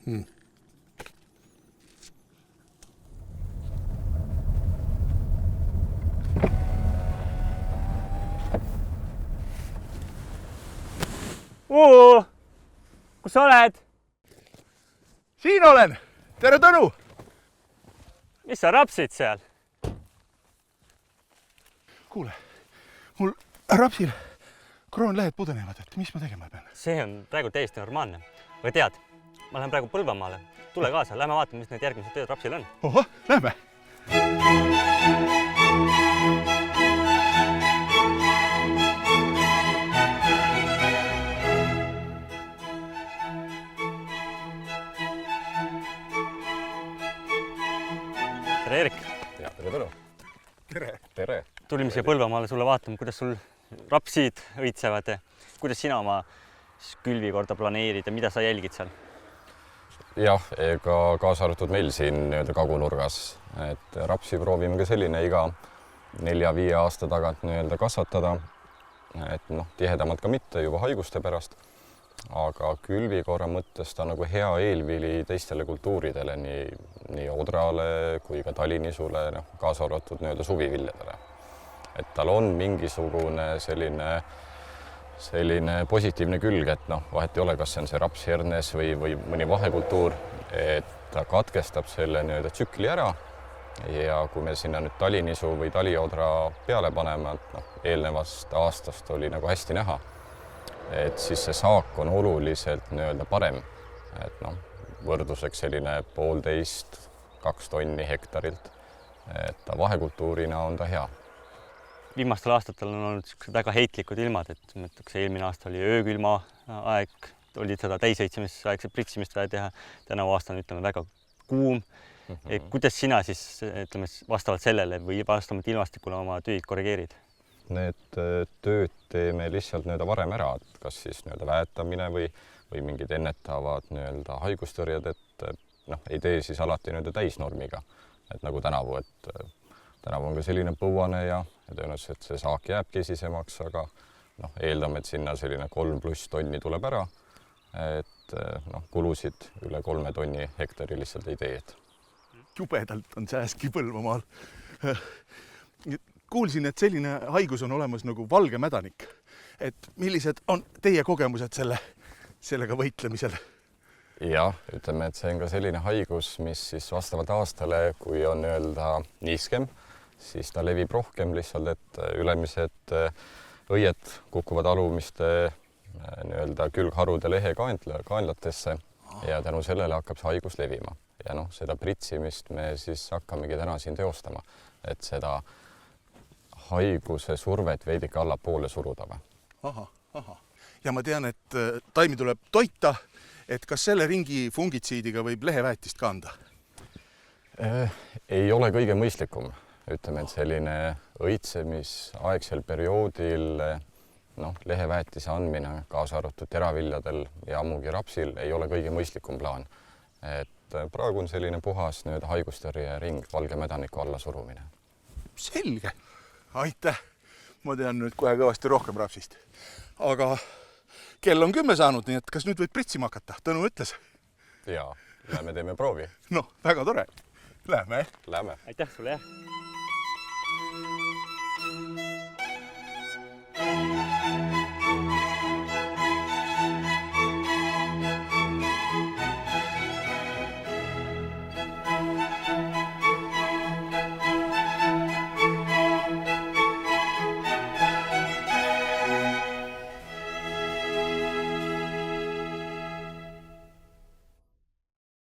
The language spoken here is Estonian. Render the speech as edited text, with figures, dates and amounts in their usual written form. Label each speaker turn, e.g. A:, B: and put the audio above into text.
A: Kus sa oled?
B: Siin olen! Tere, Tõnu!
A: Mis sa rapsid seal?
B: Kuule, mul rapsil kroonlehed pudenevad, et mis ma tegema pean?
A: See on praegu täiesti normaalne. Aga tead, ma lähen praegu Põlvamaale. Tule kaasa, lähme vaatame, mis need järgmised tööd rapsil on.
B: Ohoh, lähme!
A: Tere, Erik!
C: Ja, tere, Tõnu!
B: Tere!
C: Tere!
A: Tulime siia Põlvamaale sulle vaatama, kuidas sul rapsid õitsevad ja kuidas sina oma külvikorda planeerid ja mida sa jälgid seal?
C: Jah, ega kaasa arvatud meil siin kagunurgas, et rapsi proovime ka selline iga 4-5 aasta tagant kasvatada, et tihedamalt ka mitte juba haiguste pärast, aga külvikorra mõttes ta nagu hea eelvili teistele kultuuridele, nii odrale kui ka talinisule, kaasa arvatud suviviljadele. Et tal on mingisugune selline positiivne külg, et vahet ei ole, kas see on see rapshernes või mõni vahekultuur, et ta katkestab selle tsükli ära ja kui me sinna nüüd talinisu või taliodra peale paneme, et eelnevast aastast oli nagu hästi näha, et siis see saak on oluliselt parem, et võrdluseks selline 1,5–2 tonni hektarilt, et ta vahekultuurina on ta hea.
A: Viimastel aastatel on olnud väga heitlikud ilmad, et eelmine aasta oli öökülma aeg, olid seda täisheitsemisaegset pritsimist vaja teha, tänavu aasta on väga kuum. Kuidas sina siis vastavalt sellele või vastavalt ilmastikule oma tööid korrigeerid?
C: Need tööd teeme lihtsalt varem ära, et kas siis väetamine või mingid ennetavad haigustõrjed, et ei tee siis alati täisnormiga, et nagu tänavu, et tänavu on ka selline põuane ja tõenäoliselt see saak jääb kesisemaks, aga eeldame, et sinna selline 3+ tonni tuleb ära, et kulusid üle 3 tonni hektari lihtsalt ei tee.
B: Jubedalt on sääski Põlvamaal. Kuulsin, et selline haigus on olemas nagu valge mädanik. Et millised on teie kogemused sellega võitlemisel?
C: Jah, ütleme, et see on ka selline haigus, mis siis vastavalt aastale, kui on niiskem, siis ta levib rohkem lihtsalt, et ülemised õied kukuvad alumiste külgharude lehekaanlatesse ja tänu sellele hakkab see haigus levima. Ja seda pritsimist me siis hakkamegi täna siin teostama, et seda haiguse survet veidike allapoole suruda.
B: Ahah. Ja ma tean, et taimi tuleb toita, et kas selle ringi fungitsiidiga võib leheväetist ka anda?
C: Ei ole kõige mõistlikum. Ütleme, et selline õitsemisaegsel perioodil leheväetise andmine kaasa arvatud teraviljadel ja ammugi rapsil ei ole kõige mõistlikum plaan. Et praegu on selline puhas haigustõrje ring valge mädaniku alla surumine.
B: Selge! Aitäh! Ma tean nüüd kohe kõvasti rohkem rapsist. Aga kell on 10 saanud, nii et kas nüüd võid pritsima hakata? Tõnu ütles.
C: Jaa, lähme teeme proovi.
B: Väga tore. Lähme.
C: Lähme.
A: Aitäh sulle, jah!